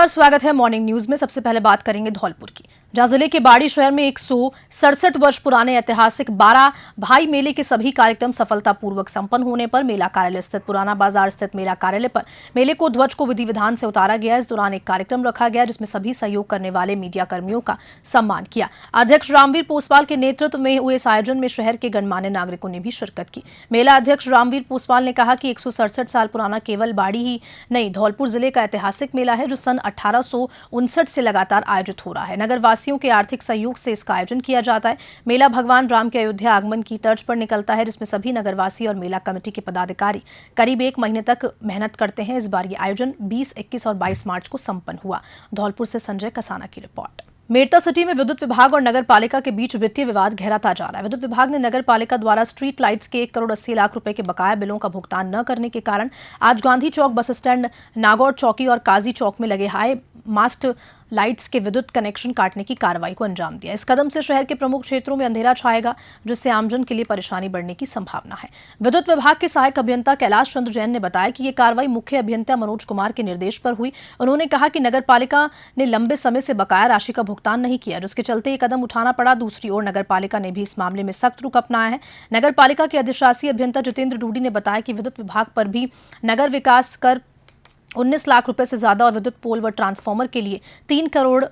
नमस्कार, स्वागत है मॉर्निंग न्यूज में। सबसे पहले बात करेंगे धौलपुर की, जहां जिले के बाड़ी शहर में 167 वर्ष पुराने ऐतिहासिक 12 भाई मेले के सभी कार्यक्रम सफलतापूर्वक संपन्न होने पर मेला कार्यालय स्थित पुराना बाजार स्थित मेला कार्यालय पर मेले को ध्वज को विधि विधान से उतारा गया। इस दौरान एक कार्यक्रम रखा गया जिसमें सभी सहयोग करने वाले मीडिया कर्मियों का सम्मान किया। अध्यक्ष रामवीर पोसवाल के नेतृत्व में हुए इस आयोजन में शहर के गणमान्य नागरिकों ने भी शिरकत की। मेला अध्यक्ष रामवीर पोसवाल ने कहा कि 167 साल पुराना केवल बाड़ी ही नहीं, धौलपुर जिले का ऐतिहासिक मेला है जो सन 1859 से लगातार आयोजित हो रहा है। नगर वासियों के आर्थिक सहयोग से इसका आयोजन किया जाता है। मेला भगवान राम के अयोध्या आगमन की तर्ज पर निकलता है, जिसमें सभी नगरवासी और मेला कमेटी के पदाधिकारी करीब 1 महीने तक मेहनत करते हैं। इस बार ये आयोजन 20, 21 और 22 मार्च को संपन्न हुआ। धौलपुर से संजय कसाना की रिपोर्ट। मेड़ता सिटी में विद्युत विभाग और नगर पालिका के बीच वित्तीय विवाद गहराता जा रहा है। विद्युत विभाग ने नगर पालिका द्वारा स्ट्रीट लाइट्स के 1 करोड़ 80 लाख रुपए के बकाया बिलों का भुगतान न करने के कारण आज गांधी चौक, बस स्टैंड, नागौर चौकी और काजी चौक में लगे हाई मास्ट लाइट्स के विद्युत कनेक्शन काटने की कार्रवाई को अंजाम दिया। इस कदम से शहर के प्रमुख क्षेत्रों में अंधेरा छाएगा, जिससे आमजन के लिए परेशानी बढ़ने की संभावना है। विद्युत विभाग के सहायक अभियंता कैलाश चंद्र जैन ने बताया कि ये कार्रवाई मुख्य अभियंता मनोज कुमार के निर्देश पर हुई। उन्होंने कहा कि नगर पालिका ने लंबे समय से बकाया राशि का भुगतान नहीं किया, जिसके चलते ये कदम उठाना पड़ा। दूसरी ओर नगर पालिका ने भी इस मामले में सख्त रुख अपनाया है। नगर पालिका के अधिशासी अभियंता जितेंद्र डूडी ने बताया कि विद्युत विभाग पर भी नगर विकास कर 19 लाख रुपए से ज्यादा और विद्युत पोल व ट्रांसफार्मर के लिए 3 करोड़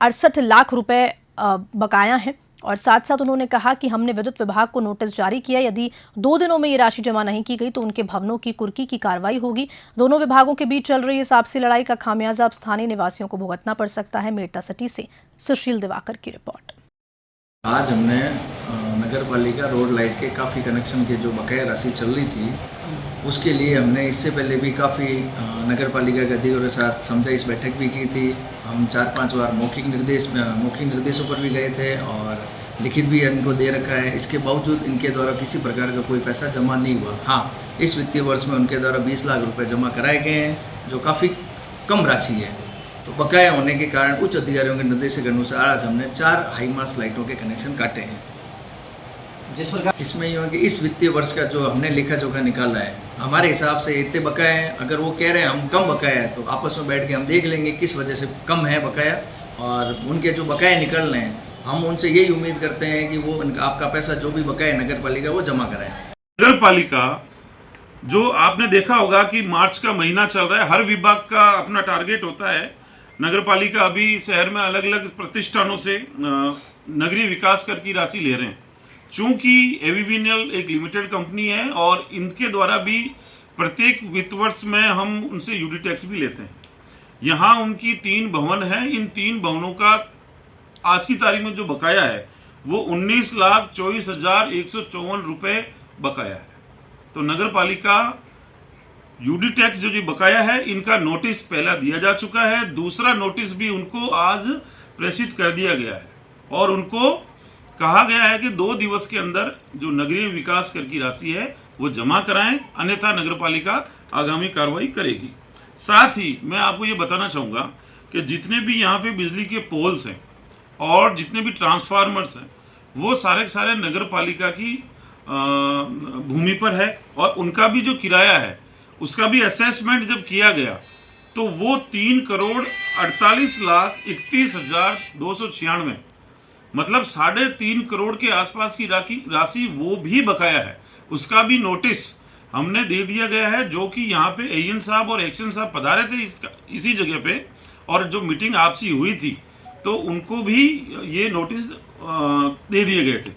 68 लाख रुपए बकाया है। और साथ साथ उन्होंने कहा कि हमने विद्युत विभाग को नोटिस जारी किया, यदि 2 दिनों में ये राशि जमा नहीं की गई तो उनके भवनों की कुर्की की कार्रवाई होगी। दोनों विभागों के बीच चल रही इस आपसी लड़ाई का खामियाजा अब स्थानीय निवासियों को भुगतना पड़ सकता है। मेड़ता सिटी से सुशील दिवाकर की रिपोर्ट। आज हमने नगर पालिका रोड लाइट के काफ़ी कनेक्शन के जो बकाया राशि चल रही थी उसके लिए हमने इससे पहले भी काफ़ी नगर पालिका के अधिकारियों के साथ समझाइश बैठक भी की थी। हम 4-5 बार मौखिक निर्देशों पर भी गए थे और लिखित भी इनको दे रखा है। इसके बावजूद इनके द्वारा किसी प्रकार का कोई पैसा जमा नहीं हुआ। हाँ, इस वित्तीय वर्ष में उनके द्वारा 20 लाख रुपये जमा कराए गए हैं, जो काफ़ी कम राशि है। तो बकाया होने के कारण उच्च अधिकारियों के निर्देश के अनुसार आज हमने 4 हाई मास्ट लाइटों के कनेक्शन काटे हैं। जिस प्रकार इसमें ये है कि इस वित्तीय वर्ष का जो हमने लेखा जोखा निकाला है, हमारे हिसाब से इतने बकाया हैं। अगर वो कह रहे हैं हम कम बकाया है तो आपस में बैठ के हम देख लेंगे किस वजह से कम है बकाया, और उनके जो बकाया निकल रहे हैं हम उनसे यही उम्मीद करते हैं कि वो आपका पैसा जो भी बकाया है नगर पालिका वो जमा कराएं। नगर पालिका जो आपने देखा होगा कि मार्च का महीना चल रहा है, हर विभाग का अपना टारगेट होता है। नगर पालिका अभी शहर में अलग अलग प्रतिष्ठानों से नगरीय विकास कर की राशि ले रहे हैं। चूंकि एवीबीएनएल एक लिमिटेड कंपनी है और इनके द्वारा भी प्रत्येक वित्त वर्ष में हम उनसे यूडी टैक्स भी लेते हैं। यहाँ उनकी 3 भवन हैं। इन 3 भवनों का आज की तारीख में जो बकाया है वो 19,24,154 रुपये बकाया है। तो नगर पालिका यूडी टैक्स जो बकाया है इनका नोटिस पहला दिया जा चुका है, दूसरा नोटिस भी उनको आज प्रेषित कर दिया गया है और उनको कहा गया है कि 2 दिवस के अंदर जो नगरीय विकास कर की राशि है वो जमा कराएं, अन्यथा नगर पालिका आगामी कार्रवाई करेगी। साथ ही मैं आपको ये बताना चाहूँगा कि जितने भी यहाँ पे बिजली के पोल्स हैं और जितने भी ट्रांसफार्मर्स हैं वो सारे के सारे नगर पालिका की भूमि पर है और उनका भी जो किराया है उसका भी असेसमेंट जब किया गया तो वो 3 करोड़ 48,31,296 मतलब 3.5 करोड़ के आसपास की राशि वो भी बकाया है। उसका भी नोटिस हमने दे दिया गया है, जो कि यहाँ पे एएन साहब और एक्शन साहब पधारे थे इसी जगह पे, और जो मीटिंग आपसी हुई थी तो उनको भी ये नोटिस दे दिए गए थे।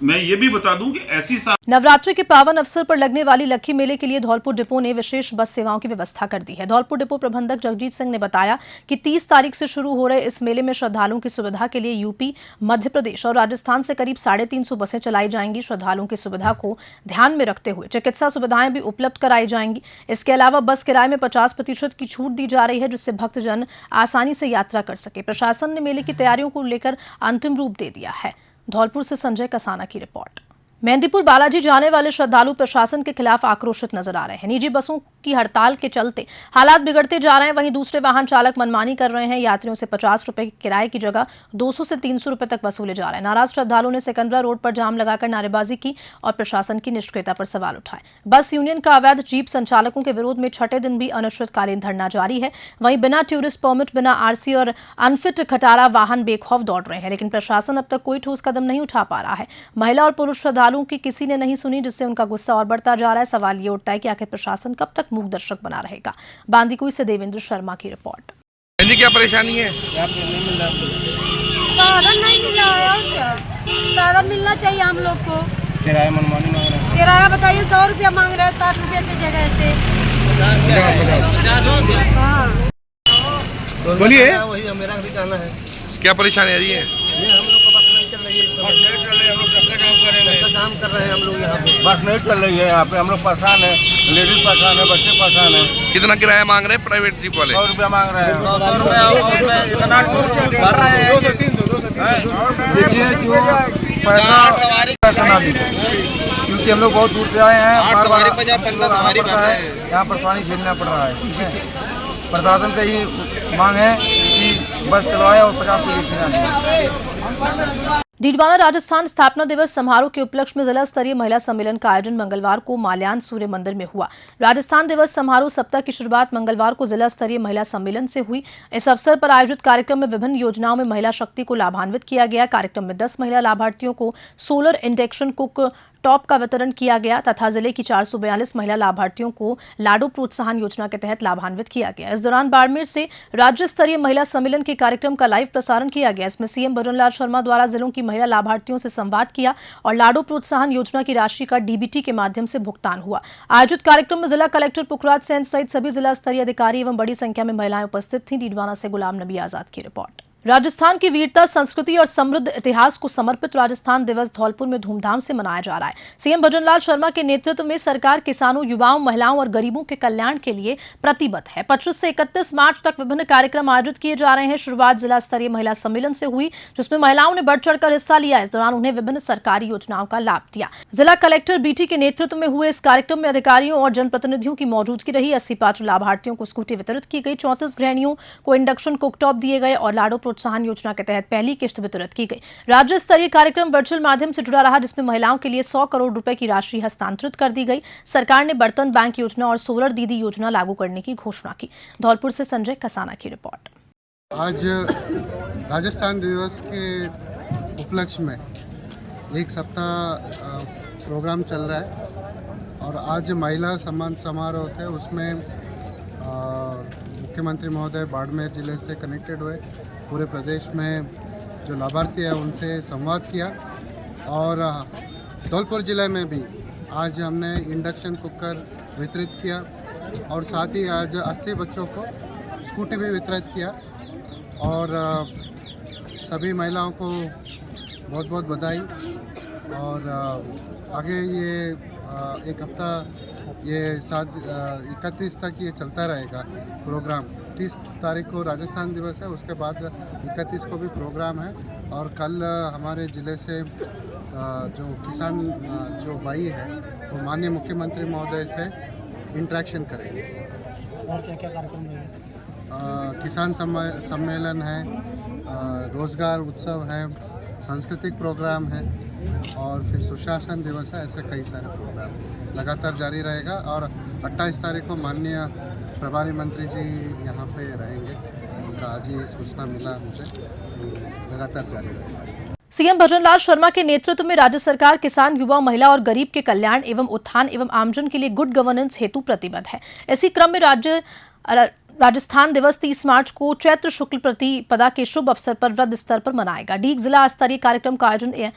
मैं ये भी बता दूं कि ऐसी नवरात्रि के पावन अवसर पर लगने वाली लक्खी मेले के लिए धौलपुर डिपो ने विशेष बस सेवाओं की व्यवस्था कर दी है। धौलपुर डिपो प्रबंधक जगजीत सिंह ने बताया कि 30 तारीख से शुरू हो रहे इस मेले में श्रद्धालुओं की सुविधा के लिए यूपी, मध्य प्रदेश और राजस्थान से करीब 350 बसें चलाई जाएंगी। श्रद्धालुओं की सुविधा को ध्यान में रखते हुए चिकित्सा सुविधाएं भी उपलब्ध कराई जाएंगी। इसके अलावा बस किराए में 50% की छूट दी जा रही है, जिससे भक्तजन आसानी से यात्रा कर सके। प्रशासन ने मेले की तैयारियों को लेकर अंतिम रूप दे दिया है। धौलपुर से संजय कसाना की रिपोर्ट। मेहंदीपुर बालाजी जाने वाले श्रद्धालु प्रशासन के खिलाफ आक्रोशित नजर आ रहे हैं। निजी बसों की हड़ताल के चलते हालात बिगड़ते जा रहे हैं। वहीं दूसरे वाहन चालक मनमानी कर रहे हैं। यात्रियों से 50 रुपए किराए की जगह 200 से 300 रुपए तक वसूले जा रहे हैं। नाराज श्रद्धालुओं ने सिकंदरा रोड पर जाम लगाकर नारेबाजी की और प्रशासन की निष्क्रियता पर सवाल उठाए। बस यूनियन का अवैध जीप संचालकों के विरोध में छठे दिन भी अनिश्चितकालीन धरना जारी है। वहीं बिना टूरिस्ट परमिट, बिना आरसी और अनफिट खटारा वाहन बेखौफ दौड़ रहे हैं, लेकिन प्रशासन अब तक कोई ठोस कदम नहीं उठा पा रहा है। महिला और पुरुष श्रद्धालुओं की किसी ने नहीं सुनी, जिससे उनका गुस्सा और बढ़ता जा रहा है। सवाल ये उठता है कि आखिर प्रशासन कब तक मूक दर्शक बना रहेगा। बांदीकुई से देवेंद्र शर्मा की रिपोर्ट। क्या परेशानी है? साधन नहीं मिला है और क्या? साधन मिलना चाहिए हम लोग को। किराया मनमानी मांग रहे हैं। किराया बताइए 100 रुपया मांग रहे हैं, 60 रुपया की जगह से। हाँ। बोलिए, वही मेरा भी कहना है। क्या परेशानी आ रही है? ये हम लोग को बस नहीं चल रही है, बस नहीं चल रही है, हम लोग सबका काम कर रहे हैं, काम कर रहे हैं हम लोग यहाँ पे। बस नहीं चल रही है यहाँ पे, हम लोग परेशान है, लेडीज परेशान है, बच्चे परेशान है। कितना किराया मांग रहे हैं प्राइवेट जीप वाले? 100 रुपया मांग रहे हैं। 100 रुपया इतना भर रहे हैं। देखिए जो पैसा ना दीजिए, क्योंकि हम लोग बहुत दूर से आए हैं, बार बार यहाँ परेशानी झेलना पड़ रहा है। ठीक है, प्रशासन से ही मांग है कि बस चलवाए और 50 रुपये। डीडवाना राजस्थान स्थापना दिवस समारोह के उपलक्ष्य में जिला स्तरीय महिला सम्मेलन का आयोजन मंगलवार को माल्यान सूर्य मंदिर में हुआ। राजस्थान दिवस समारोह सप्ताह की शुरुआत मंगलवार को जिला स्तरीय महिला सम्मेलन से हुई। इस अवसर पर आयोजित कार्यक्रम में विभिन्न योजनाओं में महिला शक्ति को लाभान्वित किया गया। कार्यक्रम में 10 महिला लाभार्थियों को सोलर इंडक्शन कुक टॉप का वितरण किया गया तथा जिले की 442 महिला लाभार्थियों को लाडो प्रोत्साहन योजना के तहत लाभान्वित किया गया। इस दौरान बाड़मेर से राज्य स्तरीय महिला सम्मेलन के कार्यक्रम का लाइव प्रसारण किया गया। इसमें सीएम भजनलाल शर्मा द्वारा जिलों की महिला लाभार्थियों से संवाद किया और लाडो प्रोत्साहन योजना की राशि का डीबीटी के माध्यम से भुगतान हुआ। आयोजित कार्यक्रम में जिला कलेक्टर पुखराज सेन सहित सभी जिला स्तरीय अधिकारी एवं बड़ी संख्या में महिलाएं उपस्थित थीं। डीडवाना से गुलाम नबी आजाद की रिपोर्ट। राजस्थान की वीरता, संस्कृति और समृद्ध इतिहास को समर्पित राजस्थान दिवस धौलपुर में धूमधाम से मनाया जा रहा है। सीएम भजनलाल शर्मा के नेतृत्व में सरकार किसानों, युवाओं, महिलाओं और गरीबों के कल्याण के लिए प्रतिबद्ध है। 25 से 31 मार्च तक विभिन्न कार्यक्रम आयोजित किए जा रहे हैं। शुरुआत जिला स्तरीय महिला सम्मेलन से हुई, जिसमें महिलाओं ने बढ़ चढ़कर हिस्सा लिया। इस दौरान उन्हें विभिन्न सरकारी योजनाओं का लाभ दिया। जिला कलेक्टर बीटी के नेतृत्व में हुए इस कार्यक्रम में अधिकारियों और जनप्रतिनिधियों की मौजूदगी रही। 80 पात्र लाभार्थियों को स्कूटी वितरित की गई। 34 गृहिणियों को इंडक्शन कुकटॉप दिए गए और लाडो प्रोत्साहन योजना के तहत पहली किश्त वितरित की गई। राज्य स्तरीय कार्यक्रम वर्चुअल माध्यम से जुड़ा रहा, जिसमें महिलाओं के लिए 100 करोड़ रुपए की राशि हस्तांतरित कर दी गई। सरकार ने बर्तन बैंक योजना और सोलर दीदी योजना लागू करने की घोषणा की। धौलपुर से संजय कसाना की रिपोर्ट। आज राजस्थान दिवस के उपलक्ष्य में एक सप्ताह प्रोग्राम चल रहा है और आज महिला सम्मान समारोह थे, उसमें मुख्यमंत्री महोदय बाड़मेर जिले से कनेक्टेड हुए, पूरे प्रदेश में जो लाभार्थी है उनसे संवाद किया और धौलपुर ज़िले में भी आज हमने इंडक्शन कुकर वितरित किया और साथ ही आज 80 बच्चों को स्कूटी भी वितरित किया और सभी महिलाओं को बहुत बहुत बधाई। और आगे ये एक हफ्ता ये 31 तक ये चलता रहेगा प्रोग्राम। 30 तारीख को राजस्थान दिवस है, उसके बाद 31 को भी प्रोग्राम है और कल हमारे ज़िले से जो किसान जो भाई है वो माननीय मुख्यमंत्री महोदय से इंटरेक्शन करेंगे। और क्या क्या कार्यक्रम रहेंगे? किसान सम्मेलन है, रोज़गार उत्सव है, सांस्कृतिक प्रोग्राम है और फिर सुशासन दिवस है। ऐसे कई सारे प्रोग्राम लगातार जारी रहेगा और 28 तारीख को माननीय प्रभारी मंत्री जी यहाँ पे रहेंगे। उनका आज ही सूचना मिला मुझे, लगातार जारी रहेगा। सीएम भजनलाल शर्मा के नेतृत्व में राज्य सरकार किसान, युवा, महिला और गरीब के कल्याण एवं उत्थान एवं आमजन के लिए गुड गवर्नेंस हेतु प्रतिबद्ध है। इसी क्रम में राजस्थान दिवस 30 मार्च को चैत्र शुक्ल प्रतिपदा के शुभ अवसर पर वृहद स्तर पर मनाएगा। डीग जिला स्तरीय कार्यक्रम का आयोजन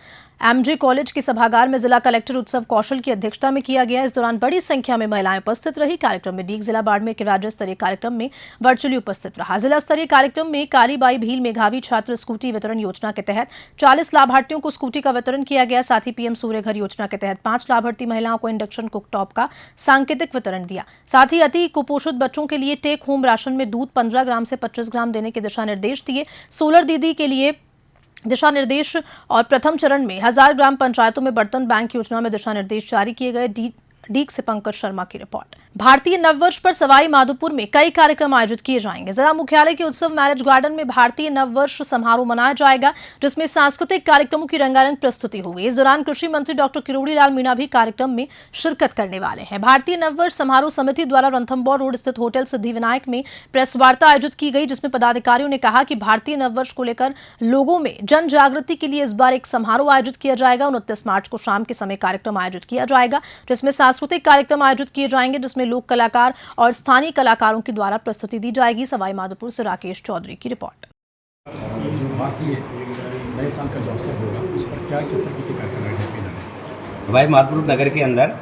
एमजे कॉलेज के सभागार में जिला कलेक्टर उत्सव कौशल की अध्यक्षता में किया गया। इस दौरान बड़ी संख्या में महिलाएं उपस्थित रही। कार्यक्रम में डीग जिला बाड़मेर के राज्य स्तरीय कार्यक्रम में वर्चुअली उपस्थित रहा। जिला स्तरीय कार्यक्रम में कालीबाई भील मेघावी छात्र स्कूटी वितरण योजना के तहत 40 लाभार्थियों को स्कूटी का वितरण किया गया। साथ ही पीएम सूर्य घर योजना के तहत 5 लाभार्थी महिलाओं को इंडक्शन कुकटॉप का सांकेतिक वितरण दिया। साथ ही अति कुपोषित बच्चों के लिए टेक होम राशन में दूध 15 ग्राम से 25 ग्राम देने के दिशा निर्देश दिए। सोलर दीदी के लिए दिशा निर्देश और प्रथम चरण में 1000 ग्राम पंचायतों में बर्तन बैंक योजना में दिशा निर्देश जारी किए गए। डीग से पंकज शर्मा की रिपोर्ट। भारतीय नववर्ष पर सवाई माधोपुर में कई कार्यक्रम आयोजित किए जाएंगे। जिला मुख्यालय के उत्सव मैरिज गार्डन में भारतीय नववर्ष समारोह मनाया जाएगा, जिसमें सांस्कृतिक कार्यक्रमों की रंगारंग प्रस्तुति होगी। इस दौरान कृषि मंत्री डॉक्टर किरोड़ी लाल मीणा भी कार्यक्रम में शिरकत करने वाले हैं। भारतीय नववर्ष समारोह समिति द्वारा रणथंभौर रोड स्थित होटल सिद्धिविनायक में प्रेस वार्ता आयोजित की गई, जिसमें पदाधिकारियों ने कहा कि भारतीय नववर्ष को लेकर लोगों में जन जागृति के लिए इस बार एक समारोह आयोजित किया जाएगा। 29 मार्च को शाम के समय कार्यक्रम आयोजित किया जाएगा, जिसमें सांस्कृतिक कार्यक्रम आयोजित किए जाएंगे, जिसमें लोक कलाकार और स्थानीय कलाकारों के द्वारा प्रस्तुति दी जाएगी। सवाई माधोपुर से राकेश चौधरी की रिपोर्ट। जो भारतीय नए साल का जो अवसर होगा उस पर क्या किस तरह के कार्यक्रम हैं? सवाई माधोपुर नगर के अंदर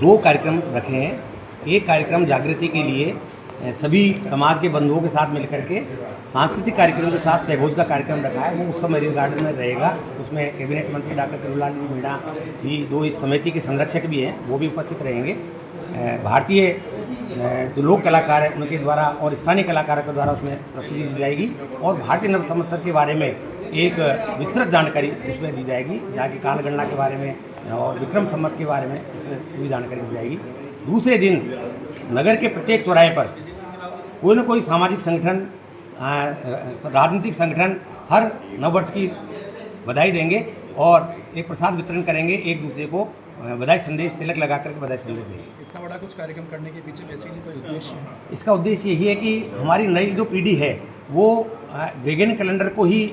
2 कार्यक्रम रखे हैं। एक कार्यक्रम जागृति के लिए सभी समाज के बंधुओं के साथ मिलकर के सांस्कृतिक कार्यक्रम के साथ सहभोज का कार्यक्रम रखा है, वो उत्सव मैरिज गार्डन में रहेगा। उसमें कैबिनेट मंत्री डॉक्टर किरोड़ी लाल मीणा भी 2 इस समिति के संरक्षक भी हैं, वो भी उपस्थित रहेंगे। भारतीय जो लोक कलाकार हैं उनके द्वारा और स्थानीय कलाकारों के द्वारा उसमें प्रस्तुति दी जाएगी और भारतीय नव संवत्सर के बारे में एक विस्तृत जानकारी उसमें दी जाएगी, जहाँ की कालगणना के बारे में और विक्रम संवत के बारे में इसमें पूरी जानकारी दी जाएगी। दूसरे दिन नगर के प्रत्येक चौराहे पर कोई न कोई सामाजिक संगठन, राजनीतिक संगठन हर नववर्ष की बधाई देंगे और एक प्रसाद वितरण करेंगे, एक दूसरे को बधाई संदेश, तिलक लगा करके बधाई संदेश देंगे। इतना बड़ा कुछ कार्यक्रम करने के पीछे बेसिकली कोई उद्देश्य है? इसका उद्देश्य यही है कि हमारी नई जो पीढ़ी है वो ग्रेगोरियन कैलेंडर को ही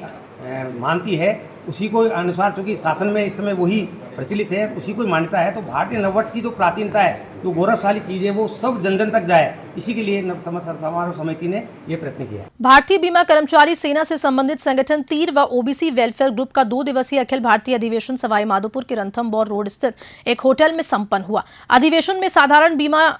मानती है, उसी को अनुसार, चूँकि शासन में इस समय वही प्रचलित है, तो उसी को मान्यता है। तो भारतीय नववर्ष की जो प्राचीनता है, जो गौरवशाली चीज़ है, वो सब जन जन तक जाए, इसी के लिए नव संवत्सर समारोह समिति ने ये प्रयत्न किया है। भारतीय बीमा कर्मचारी सेना से संबंधित संगठन तीर व ओबीसी वेलफेयर ग्रुप का 2 दिवसीय अखिल भारतीय अधिवेशन सवाई माधोपुर के रणथंभौर रोड स्थित एक होटल में संपन्न हुआ। अधिवेशन में साधारण बीमा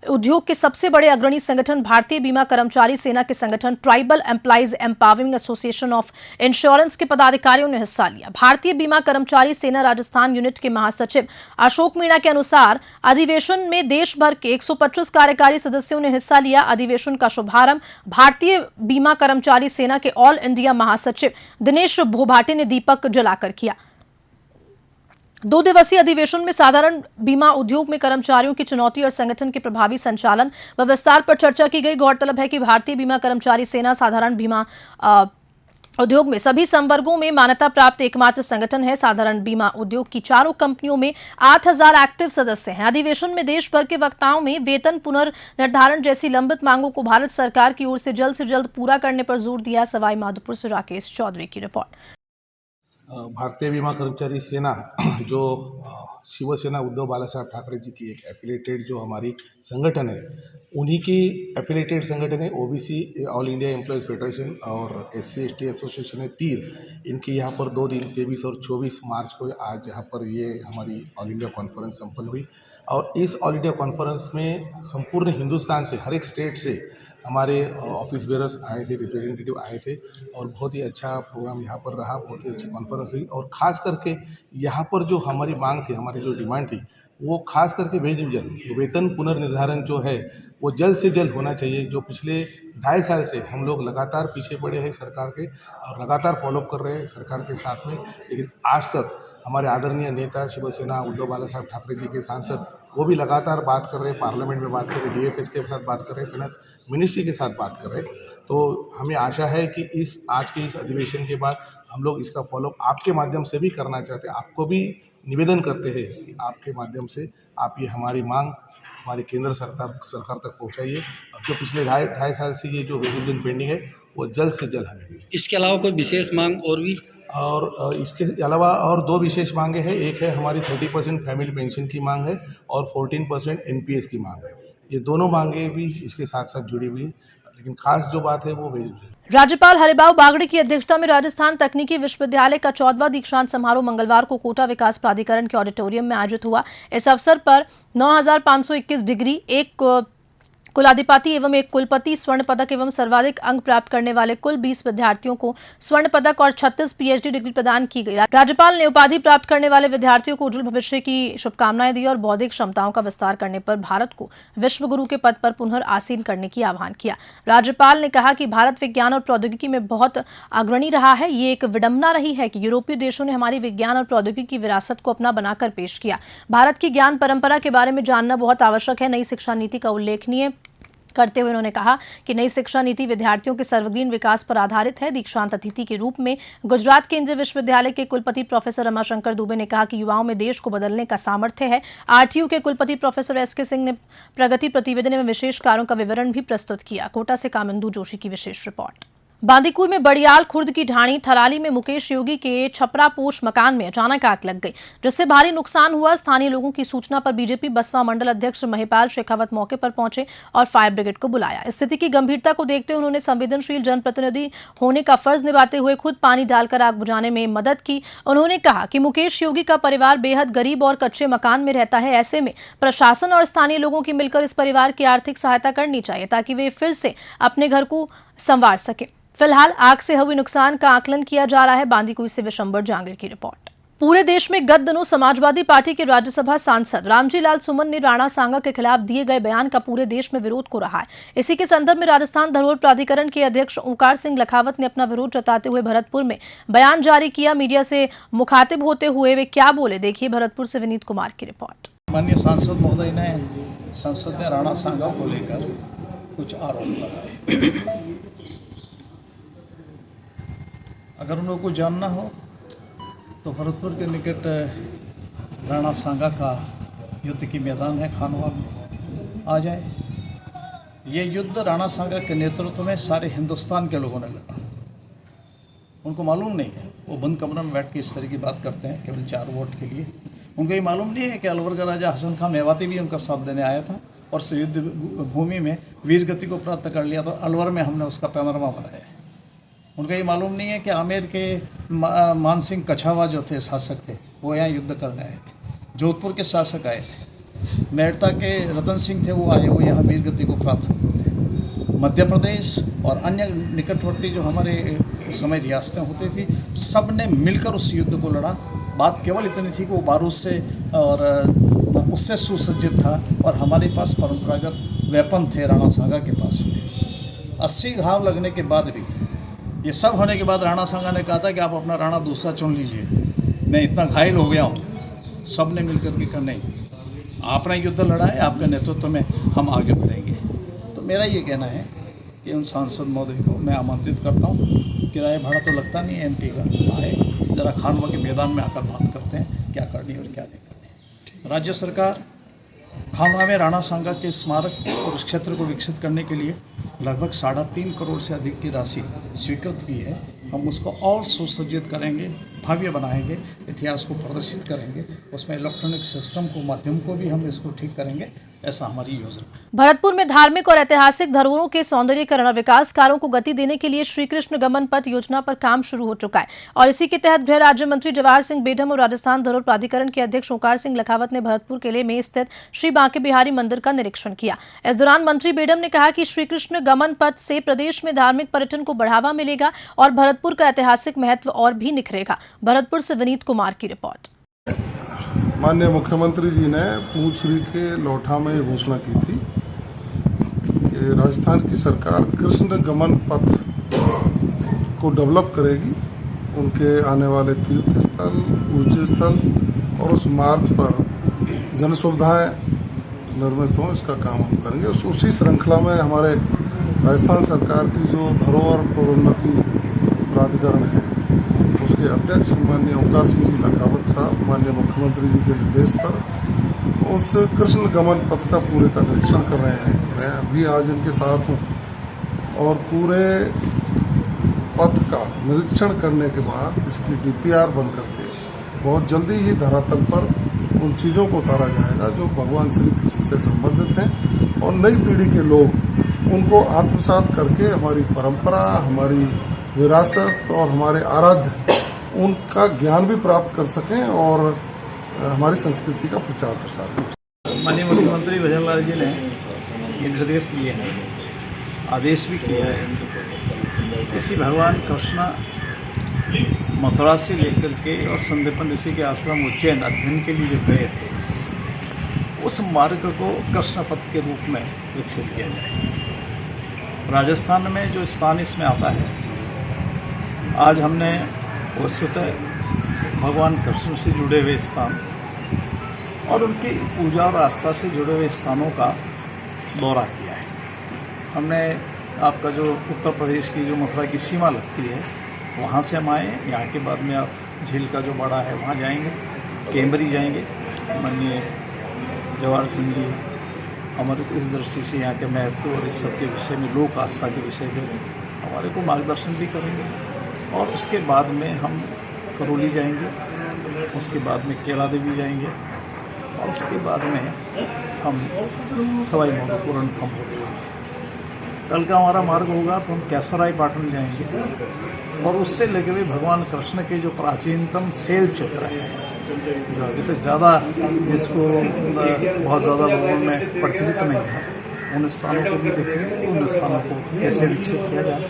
उद्योग के सबसे बड़े अग्रणी संगठन भारतीय बीमा कर्मचारी सेना के संगठन tribal employees empowering association of insurance के पदाधिकारियों ने हिस्सा लिया। भारतीय बीमा कर्मचारी सेना राजस्थान यूनिट के महासचिव अशोक मीणा के अनुसार अधिवेशन में देश भर के 125 कार्यकारी सदस्यों ने हिस्सा लिया। अधिवेशन का शुभारंभ भारतीय बीमा कर्मचारी सेना के ऑल इंडिया महासचिव दिनेश भोभाटे ने दीपक जलाकर किया। 2 दिवसीय अधिवेशन में साधारण बीमा उद्योग में कर्मचारियों की चुनौती और संगठन के प्रभावी संचालन व विस्तार पर चर्चा की गई। गौरतलब है कि भारतीय बीमा कर्मचारी सेना साधारण बीमा उद्योग में सभी संवर्गों में मान्यता प्राप्त एकमात्र संगठन है। साधारण बीमा उद्योग की 4 कंपनियों में 8000 एक्टिव सदस्य हैं। अधिवेशन में देश भर के वक्ताओं में वेतन पुनर्निर्धारण जैसी लंबित मांगों को भारत सरकार की ओर से जल्द पूरा करने पर जोर दिया। सवाई माधोपुर से राकेश चौधरी की रिपोर्ट। भारतीय बीमा कर्मचारी सेना जो शिवसेना उद्धव बालासाहेब ठाकरे जी की एक एफिलेटेड जो हमारी संगठन है, उन्हीं की एफिलेटेड संगठन है OBC all India employees federation और SC/ST एसोसिएशन है तीर। इनकी यहाँ पर 2 दिन 23 और 24 मार्च को आज यहाँ पर ये हमारी ऑल इंडिया कॉन्फ्रेंस संपन्न हुई और इस ऑल इंडिया कॉन्फ्रेंस में संपूर्ण हिंदुस्तान से, हर एक स्टेट से हमारे ऑफिस बेयरर्स आए थे, रिप्रेजेंटेटिव आए थे और बहुत ही अच्छा प्रोग्राम यहाँ पर रहा, बहुत ही अच्छी कॉन्फ्रेंस हुई। और ख़ास करके यहाँ पर जो हमारी मांग थी, हमारी जो डिमांड थी, वो खास करके वेतन पुनर्निर्धारण जो है वो जल्द से जल्द होना चाहिए। जो पिछले 2.5 साल से हम लोग लगातार पीछे पड़े हैं सरकार के और लगातार फॉलोअप कर रहे हैं सरकार के साथ में, लेकिन आज तक हमारे आदरणीय नेता शिवसेना उद्धव बालासाहेब ठाकरे जी के सांसद वो भी लगातार बात कर रहे हैं, पार्लियामेंट में बात कर रहे हैं, DFS के साथ बात कर रहे हैं, फाइनेंस मिनिस्ट्री के साथ बात कर रहे हैं। तो हमें आशा है कि आज के इस अधिवेशन के बाद हम लोग इसका फॉलोअप आपके माध्यम से भी करना चाहते हैं। आपको भी निवेदन करते हैं कि आपके माध्यम से आप ये हमारी मांग हमारी केंद्र सरकार तक पहुँचाइए और जो पिछले 2.5 साल से ये जो रिविजन पेंडिंग है वो जल्द से जल्द हमें मिले। इसके अलावा कोई विशेष मांग और भी? और इसके अलावा और 2 विशेष मांगे हैं। एक है हमारी 30% फैमिली पेंशन की मांग है और 14% NPS की मांग है। ये दोनों मांगे भी इसके साथ साथ जुड़ी हुई है, लेकिन खास जो बात है वो वेरिएबल है। राज्यपाल हरिभाऊ बागड़ी की अध्यक्षता में राजस्थान तकनीकी विश्वविद्यालय का 14वां दीक्षांत समारोह मंगलवार को कोटा विकास प्राधिकरण के ऑडिटोरियम में आयोजित हुआ। इस अवसर पर 9521 डिग्री, एक कुलाधिपति एवं एक कुलपति स्वर्ण पदक एवं सर्वाधिक अंक प्राप्त करने वाले कुल 20 विद्यार्थियों को स्वर्ण पदक और 36 पीएचडी डिग्री प्रदान की गई। राज्यपाल ने उपाधि प्राप्त करने वाले विद्यार्थियों को उज्जवल भविष्य की शुभकामनाएं दी और बौद्धिक क्षमताओं का विस्तार करने पर भारत को विश्व गुरु के पद पर पुनः आसीन करने की आह्वान किया। राज्यपाल ने कहा कि भारत विज्ञान और प्रौद्योगिकी में बहुत अग्रणी रहा है। ये एक विडंबना रही है कि यूरोपीय देशों ने हमारी विज्ञान और प्रौद्योगिकी की विरासत को अपना बनाकर पेश किया। भारत की ज्ञान परंपरा के बारे में जानना बहुत आवश्यक है। नई शिक्षा नीति का उल्लेखनीय करते हुए उन्होंने कहा कि नई शिक्षा नीति विद्यार्थियों के सर्वग्रीण विकास पर आधारित है। दीक्षांत अतिथि के रूप में गुजरात केंद्रीय विश्वविद्यालय के कुलपति प्रोफेसर रमाशंकर दुबे ने कहा कि युवाओं में देश को बदलने का सामर्थ्य है। आरटीयू के कुलपति प्रोफेसर एसके सिंह ने प्रगति प्रतिवेदन में विशेष कार्यों का विवरण भी प्रस्तुत किया। कोटा से कामिंदु जोशी की विशेष रिपोर्ट। बांदीकुई में बड़ियाल खुर्द की ढाणी थराली में मुकेश योगी के छपरापोश मकान में अचानक आग लग गई, जिससे भारी नुकसान हुआ। स्थानीय लोगों की सूचना पर बीजेपी बसपा मंडल अध्यक्ष महिपाल शेखावत मौके पर पहुंचे और फायर ब्रिगेड को बुलाया। स्थिति की गंभीरता को देखते हुए उन्होंने संवेदनशील जनप्रतिनिधि होने का फर्ज निभाते हुए खुद पानी डालकर आग बुझाने में मदद की। उन्होंने कहा कि मुकेश योगी का परिवार बेहद गरीब और कच्चे मकान में रहता है। ऐसे में प्रशासन और स्थानीय लोगों की मिलकर इस परिवार की आर्थिक सहायता करनी चाहिए ताकि वे फिर से अपने घर को संवार सके। फिलहाल आग से हुए नुकसान का आकलन किया जा रहा है। बांदीकुई से विशंबर जांगीर की रिपोर्ट। पूरे देश में गत दिनों समाजवादी पार्टी के राज्यसभा सांसद रामजी लाल सुमन ने राणा सांगा के खिलाफ दिए गए बयान का पूरे देश में विरोध को रहा है। इसी के संदर्भ में राजस्थान धरोहर प्राधिकरण के अध्यक्ष ओंकार सिंह लखावत ने अपना विरोध जताते हुए भरतपुर में बयान जारी किया। मीडिया से मुखातिब होते हुए वे क्या बोले, देखिए भरतपुर से विनीत कुमार की रिपोर्ट। माननीय सांसद महोदय ने संसद में राणा सांगा को लेकर कुछ आरोप लगाए। अगर उन लोगों को जानना हो तो भरतपुर के निकट राणा सांगा का युद्ध की मैदान है, खानवा में आ जाए। ये युद्ध राणा सांगा के नेतृत्व में सारे हिंदुस्तान के लोगों ने लड़ा। उनको मालूम नहीं है, वो बंद कमरे में बैठ के इस तरह की बात करते हैं केवल 4 वोट के लिए। उनको ये मालूम नहीं है कि अलवर का राजा हसन खां मेवाती भी उनका साथ देने आया था और उस युद्ध भूमि में वीर गति को प्राप्त कर लिया। तो अलवर में हमने उसका पैनोरमा बनाया है। उनको ये मालूम नहीं है कि आमेर के मानसिंह कछावा जो थे शासक थे, वो यहाँ युद्ध करने आए थे। जोधपुर के शासक आए थे। मेड़ता के रतन सिंह थे, वो आए, वो यहाँ वीर गति को प्राप्त हुए थे। मध्य प्रदेश और अन्य निकटवर्ती जो हमारे उस समय रियासतें होती थी, सब ने मिलकर उस युद्ध को लड़ा। बात केवल इतनी थी कि वो बारूद से और उससे सुसज्जित था और हमारे पास परंपरागत वेपन थे राणा सांगा के पास में। 80 घाव लगने के बाद भी, ये सब होने के बाद राणा सांगा ने कहा था कि आप अपना राणा दूसरा चुन लीजिए, मैं इतना घायल हो गया हूँ। सब ने मिलकर के कहा नहीं, आपने युद्ध लड़ा है, आपके नेतृत्व में हम आगे बढ़ेंगे। तो मेरा ये कहना है कि उन सांसद महोदय को मैं आमंत्रित करता हूँ। किराया भाड़ा तो लगता नहीं है एमपी का, आए ज़रा खानवा के मैदान में आकर बात करते हैं क्या करनी और क्या नहीं करनी। राज्य सरकार खानवा में राणा सांगा के स्मारक और उस क्षेत्र को विकसित करने के लिए लगभग 3.5 करोड़ से अधिक की राशि स्वीकृत की है। हम उसको और सुसज्जित करेंगे, भव्य बनाएंगे, इतिहास को प्रदर्शित करेंगे, उसमें इलेक्ट्रॉनिक सिस्टम को माध्यम को भी हम इसको ठीक करेंगे, ऐसा हमारी योजना है। भरतपुर में धार्मिक और ऐतिहासिक धरोहरों के सौंदर्यीकरण और विकास कार्यों को गति देने के लिए श्री कृष्ण गमन पथ योजना पर काम शुरू हो चुका है और इसी के तहत गृह राज्य मंत्री जवाहर सिंह बेढम और राजस्थान धरोहर प्राधिकरण के अध्यक्ष ओंकार सिंह लखावत ने भरतपुर किले में स्थित श्री बांके बिहारी मंदिर का निरीक्षण किया। इस दौरान मंत्री बेढम ने कहा कि श्री कृष्ण गमन पथ से प्रदेश में धार्मिक पर्यटन को बढ़ावा मिलेगा और भरतपुर का ऐतिहासिक महत्व और भी निखरेगा। भरतपुर से विनीत कुमार की रिपोर्ट। माननीय मुख्यमंत्री जी ने पूंछरी के लोठा में ये घोषणा की थी कि राजस्थान की सरकार कृष्ण गमन पथ को डेवलप करेगी। उनके आने वाले तीर्थ स्थल, पूज्य स्थल और उस मार्ग पर जन सुविधाएँ निर्मित हों, इसका काम हम करेंगे। उसी श्रृंखला में हमारे राजस्थान सरकार की जो धरोहर प्रोन्नति प्राधिकरण है, उसके अध्यक्ष माननीय ओंकार सिंह जी लखावत साहब माननीय मुख्यमंत्री जी के निर्देश पर उस कृष्ण गमन पथ का पूरे का निरीक्षण कर रहे हैं। मैं अभी आज इनके साथ हूँ और पूरे पथ का निरीक्षण करने के बाद इसकी DPR बन करके बहुत जल्दी ही धरातल पर उन चीज़ों को उतारा जाएगा जो भगवान श्री कृष्ण से संबंधित हैं और नई पीढ़ी के लोग उनको आत्मसात करके हमारी परंपरा, हमारी विरासत और हमारे आराध्य उनका ज्ञान भी प्राप्त कर सकें और हमारी संस्कृति का प्रचार प्रसार करें। माननीय मुख्यमंत्री भजन लाल जी ने ये निर्देश दिए हैं, आदेश भी किया है। इसी भगवान कृष्ण मथुरा से लेकर के और संदीपन ऋषि के आश्रम उज्जैन अध्ययन के लिए जो गए थे, उस मार्ग को कृष्ण पथ के रूप में विकसित किया जाए। राजस्थान में जो स्थान इसमें आता है, आज हमने वस्तुतः भगवान कृष्ण से जुड़े हुए स्थान और उनकी पूजा और आस्था से जुड़े हुए स्थानों का दौरा किया है। हमने आपका जो उत्तर प्रदेश की जो मथुरा की सीमा लगती है, वहाँ से हम आए। यहाँ के बाद में आप झील का जो बड़ा है वहाँ जाएंगे, केम्बरी जाएंगे। माननीय जवाहर सिंह जी हमारे को इस दृष्टि से यहाँ के महत्व और इस सब के विषय में, लोक आस्था के विषय में हमारे को मार्गदर्शन भी करेंगे। और उसके बाद में हम करौली जाएंगे, उसके बाद में केला देवी जाएंगे और उसके बाद में हम सवाई माधोपुर रणथंभ होंगे। कल का हमारा मार्ग होगा तो हम केसराई पाटन जाएंगे और उससे लगे हुए भगवान कृष्ण के जो प्राचीनतम शैल चित्र हैं, जो अभी तक ज़्यादा जिसको बहुत ज़्यादा लोगों में प्रचलित नहीं है, उन स्थानों को भी देखेंगे, उन स्थानों को कैसे विकसित किया जाए,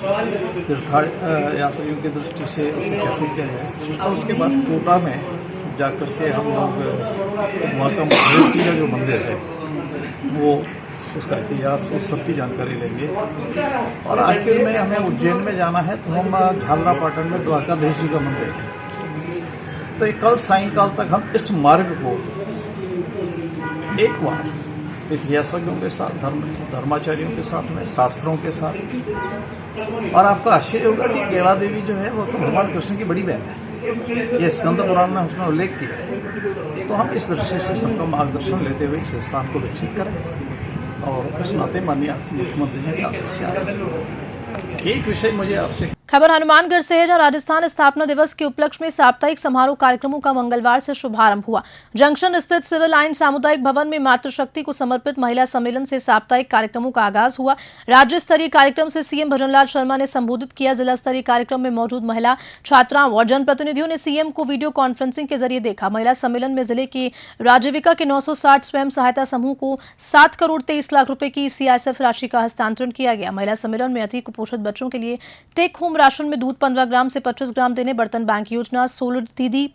तीर्थ यात्रियों की दृष्टि से उसे कैसे किया जाए। और उसके बाद कोटा में जाकर के हम लोग वहाँ का महादेव जी का जो मंदिर है, वो उसका इतिहास, उस सब की जानकारी लेंगे। और आखिर में हमें उज्जैन में जाना है तो हम झालरापाटन में द्वारकाधीश जी का मंदिर है। तो ये कल सायंकाल तक हम इस मार्ग को एक बार इतिहासज्ञों के साथ, धर्माचार्यों के साथ में, शास्त्रों के साथ, और आपका आश्चर्य होगा कि केला देवी जो है वो तो भगवान कृष्ण की बड़ी बहन है। ये स्कंद पुराण में उसने उल्लेख किया है। तो हम इस दृष्टि से सबका मार्गदर्शन लेते हुए इस स्थान को विकसित करें और इस नाते माननीय मुख्यमंत्री जी के आदेश से आए। एक विषय मुझे आपसे खबर हनुमानगढ़ से है, जहां राजस्थान स्थापना दिवस के उपलक्ष्य में साप्ताहिक समारोह कार्यक्रमों का मंगलवार से शुभारंभ हुआ। जंक्शन स्थित सिविल लाइन सामुदायिक भवन में मातृशक्ति को समर्पित महिला सम्मेलन से साप्ताहिक कार्यक्रमों का आगाज हुआ। राज्य स्तरीय कार्यक्रम से सीएम भजनलाल शर्मा ने संबोधित किया। जिला स्तरीय कार्यक्रम में मौजूद महिला छात्राओं और जनप्रतिनिधियों ने सीएम को वीडियो कॉन्फ्रेंसिंग के जरिए देखा। महिला सम्मेलन में जिले की राजीविका के 960 स्वयं सहायता समूह को 7 करोड़ 23 लाख रुपए की सीआईएसएफ राशि का हस्तांतरण किया गया। महिला सम्मेलन में अति कुपोषित बच्चों के लिए टेक होम राशन में दूध 15 ग्राम से 25 ग्राम देने, बर्तन बैंक योजना, सोलर दीदी,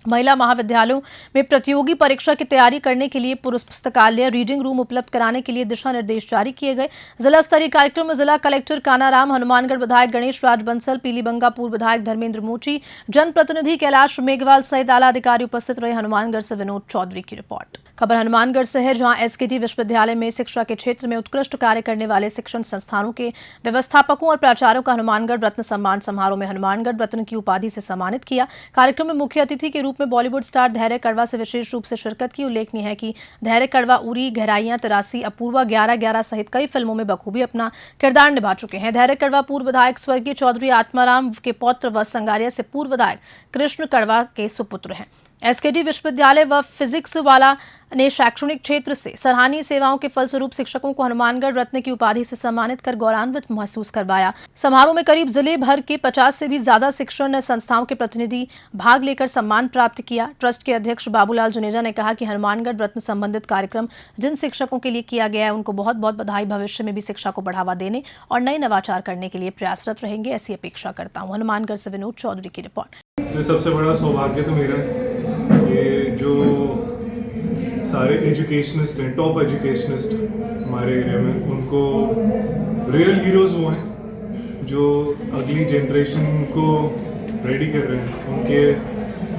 महिला महाविद्यालयों में प्रतियोगी परीक्षा की तैयारी करने के लिए पुस्तकालय, रीडिंग रूम उपलब्ध कराने के लिए दिशा निर्देश जारी किए गए। जिला स्तरीय कार्यक्रम में जिला कलेक्टर कानाराम, हनुमानगढ़ विधायक गणेश राज बंसल, पीलीबंगा पूर्व विधायक धर्मेंद्र मोची, जनप्रतिनिधि कैलाश मेघवाल सहित आला अधिकारी उपस्थित रहे। हनुमानगढ़ से विनोद चौधरी की रिपोर्ट। खबर हनुमानगढ़ से है, जहां एसकेटी विश्वविद्यालय में शिक्षा के क्षेत्र में उत्कृष्ट कार्य करने वाले शिक्षण संस्थानों के व्यवस्थापकों और प्राचार्यों का हनुमानगढ़ रत्न सम्मान समारोह में हनुमानगढ़ रत्न की उपाधि से सम्मानित किया। कार्यक्रम में मुख्य अतिथि के रूप में बॉलीवुड स्टार धैर्य कड़वा से विशेष रूप से शिरकत की। उल्लेखनीय है कि धैर्य कड़वा उरी, गहराइयां, 83, अपूर्वा, 11-11 सहित कई फिल्मों में बखूबी अपना किरदार निभा चुके हैं। धैर्य कड़वा पूर्व विधायक स्वर्गीय चौधरी आत्माराम के पौत्र व संगारिया से पूर्व विधायक कृष्ण कड़वा के सुपुत्र हैं। एसकेटी विश्वविद्यालय व फिजिक्स वाला ने शैक्षणिक क्षेत्र से सराहनीय सेवाओं के फलस्वरूप शिक्षकों को हनुमानगढ़ रत्न की उपाधि से सम्मानित कर गौरवान्वित महसूस करवाया। समारोह में करीब जिले भर के 50 से भी ज्यादा शिक्षण संस्थाओं के प्रतिनिधि भाग लेकर सम्मान प्राप्त किया। ट्रस्ट के अध्यक्ष बाबूलाल जुनेजा ने कहा कि हनुमानगढ़ रत्न संबंधित कार्यक्रम जिन शिक्षकों के लिए किया गया है, उनको बहुत बहुत बधाई। भविष्य में भी शिक्षा को बढ़ावा देने और नए नवाचार करने के लिए प्रयासरत रहेंगे, ऐसी अपेक्षा करता हूँ। हनुमानगढ़ से विनोद चौधरी की रिपोर्ट। सबसे बड़ा सौभाग्य तो मेरा ये जो सारे एजुकेशनिस्ट हैं, टॉप एजुकेशनिस्ट हमारे एरिया में, उनको रियल हीरोज़ वो हैं जो अगली जनरेशन को रेडी कर रहे हैं, उनके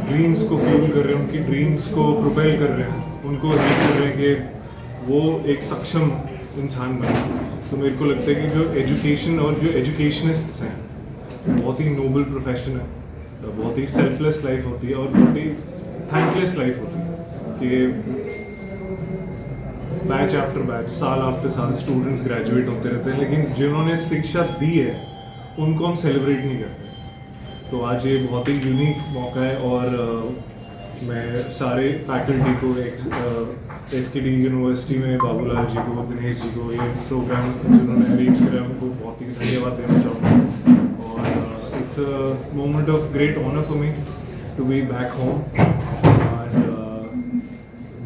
ड्रीम्स को फ्यूल कर रहे हैं, उनकी ड्रीम्स को प्रोपेल कर रहे हैं, उनको हेल्प कर रहे हैं कि वो एक सक्षम इंसान बने। तो मेरे को लगता है कि जो एजुकेशन और जो एजुकेशनिस्ट्स हैं, बहुत ही नोबल प्रोफेशन है, बहुत ही सेल्फलेस लाइफ होती है और बहुत ही थैंकलेस लाइफ होती है कि बैच आफ्टर बैच, साल आफ्टर साल स्टूडेंट्स ग्रेजुएट होते रहते हैं, लेकिन जिन्होंने शिक्षा दी है उनको हम सेलिब्रेट नहीं करते। तो आज ये बहुत ही यूनिक मौका है और मैं सारे फैकल्टी को एसकेटी यूनिवर्सिटी में बाबूलाल जी को, दिनेश जी को, ये प्रोग्राम जिन्होंने अरेंज करा उनको बहुत ही धन्यवाद देना चाहूँगा। और it's a moment of great honour for me to be back home.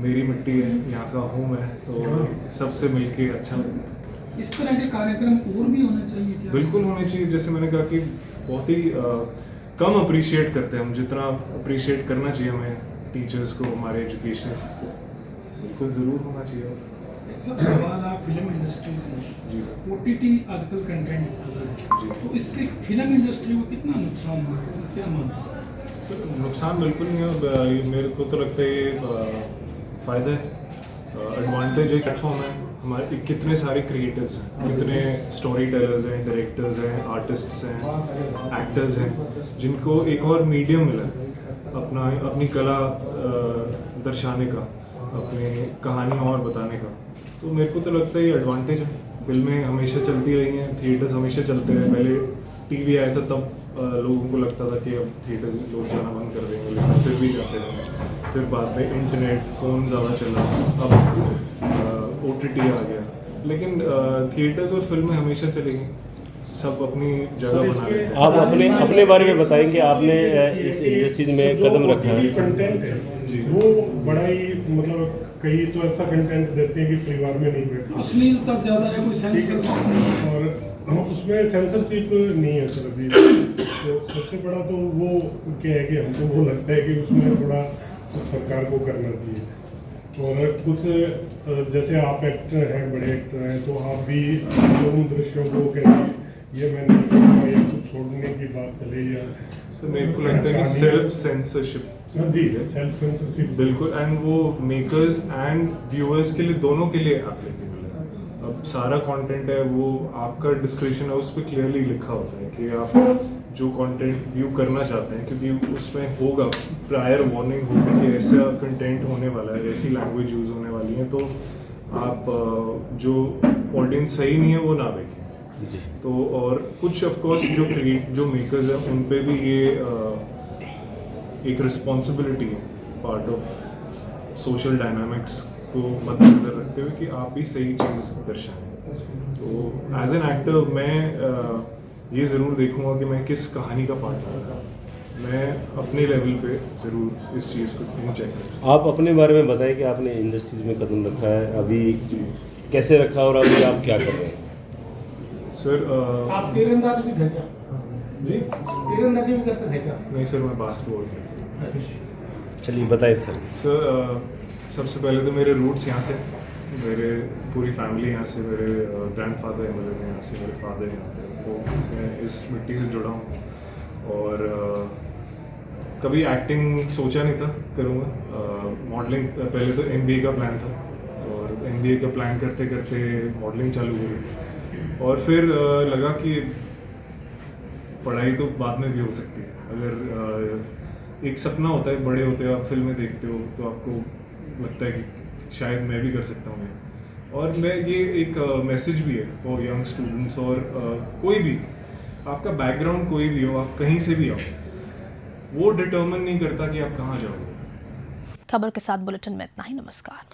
मेरी मिट्टी है, यहाँ का हूँ मैं, तो सबसे मिलके अच्छा लगता है। इस तरह के कार्यक्रम और भी होने चाहिए क्या? बिल्कुल होने चाहिए। जैसे मैंने कहा कि बहुत ही कम अप्रिशिएट करते हैं हम, जितना अप्रिशिएट करना चाहिए हमें टीचर्स को, हमारे एजुकेशनिस्ट को, बिल्कुल ज़रूर होना चाहिए। सब सवाल आप फिल्म इंडस्ट्री से, जी OTT आजकल कंटेंट ज़्यादा है, जी, तो इससे फिल्म इंडस्ट्री को कितना नुकसान हुआ है, क्या मानते हैं? सर नुकसान बिल्कुल नहीं है, मेरे को तो लगता है ये फ़ायदा है, एडवांटेज है। प्लेटफॉर्म है हमारे, कितने सारे क्रिएटर्स हैं, कितने स्टोरी टेलर्स हैं, डायरेक्टर्स हैं, आर्टिस्ट्स हैं, एक्टर्स हैं, जिनको एक और मीडियम मिला है अपनी कला दर्शाने का, अपनी कहानी और बताने का। तो मेरे को तो लगता है ये एडवांटेज है। फिल्में हमेशा चलती रही हैं, थिएटर्स हमेशा चलते रहे। पहले टीवी आया था तब लोगों को लगता था कि अब थिएटर्स लोग जाना बंद कर देंगे, लेकिन फिर भी जाते रहे। फिर बाद में इंटरनेट, फ़ोन ज़्यादा चला, अब OTT आ गया, लेकिन थिएटर्स और फिल्में हमेशा चलेंगी, सब अपनी जगह बना रहे हैं। आप अपने बारे में बताएंगे, आपने इस इंडस्ट्री में कदम रखा है। कंटेंट है जी, वो बड़ा ही मतलब कई तो ऐसा कंटेंट देते हैं कि परिवार में नहीं बैठता, अश्लीलता ज़्यादा है, कोई सेंसरशिप नहीं है, और उसमें सेंसरशिप नहीं है सर अभी। तो सबसे बड़ा तो वो क्या है कि हमको वो लगता है कि उसमें थोड़ा सरकार को करना चाहिए। और कुछ जैसे आप एक्टर हैं, बड़े एक्टर हैं, तो आप भी उन दृश्यों को कहते ये मैं नहीं करूँगा या कुछ छोड़ने की बात चले, या तो मेरे को लगता है कि सेल्फ सेंसरशिप जी, सेल्फ सेंसरशिप बिल्कुल, एंड वो मेकर्स एंड व्यूअर्स के लिए, दोनों के लिए एप्लीकेबल है। अब सारा कंटेंट है वो आपका डिस्क्रिप्शन है, उस पर क्लियरली लिखा होता है कि आप जो कंटेंट व्यू करना चाहते हैं, क्योंकि उसमें होगा प्रायर वार्निंग होगी कि ऐसा कंटेंट होने वाला है, ऐसी लैंग्वेज यूज़ होने वाली है, तो आप जो ऑडियंस सही नहीं है वो ना देखें जी। तो और कुछ ऑफ कोर्स जो मेकर्स हैं उन पे भी ये एक रिस्पॉन्सिबिलिटी है, पार्ट ऑफ सोशल डायनामिक्स को मद्देनजर रखते हुए कि आप भी सही चीज़ दर्शाएं। तो एज एन एक्टर मैं ये ज़रूर देखूंगा कि मैं किस कहानी का पार्ट लूँगा, मैं अपने लेवल पे ज़रूर इस चीज़ को चेक करूँ। आप अपने बारे में बताएं कि आपने इंडस्ट्रीज में कदम रखा है, अभी कैसे रखा और अभी आप क्या कर रहे हैं? सर आप तीरंदाज भी थे क्या? जी, तीरंदाजी भी करते थे क्या? नहीं सर, मैं बास्केटबॉल खेलता हूँ। चलिए बताइए सर। सर सबसे पहले तो मेरे रूट्स यहाँ से, मेरे पूरी फैमिली यहाँ से, मेरे ग्रैंडफादर एमएलए हैं यहाँ से, मेरे फादर यहाँ पे, तो मैं इस मिट्टी से जुड़ा हूँ। और कभी एक्टिंग सोचा नहीं था करूँगा, मॉडलिंग पहले तो MBA का प्लान था, और MBA का प्लान करते करते मॉडलिंग चालू हुई, और फिर लगा कि पढ़ाई तो बाद में भी हो सकती है। अगर एक सपना होता है, बड़े होते हो आप, फिल्में देखते हो, तो आपको लगता है कि शायद मैं भी कर सकता हूँ। और मैं ये एक मैसेज भी है फॉर यंग स्टूडेंट्स, और कोई भी आपका बैकग्राउंड कोई भी हो, आप कहीं से भी आओ, वो डिटर्मिन नहीं करता कि आप कहाँ जाओगे। खबर के साथ बुलेटिन में इतना ही। नमस्कार।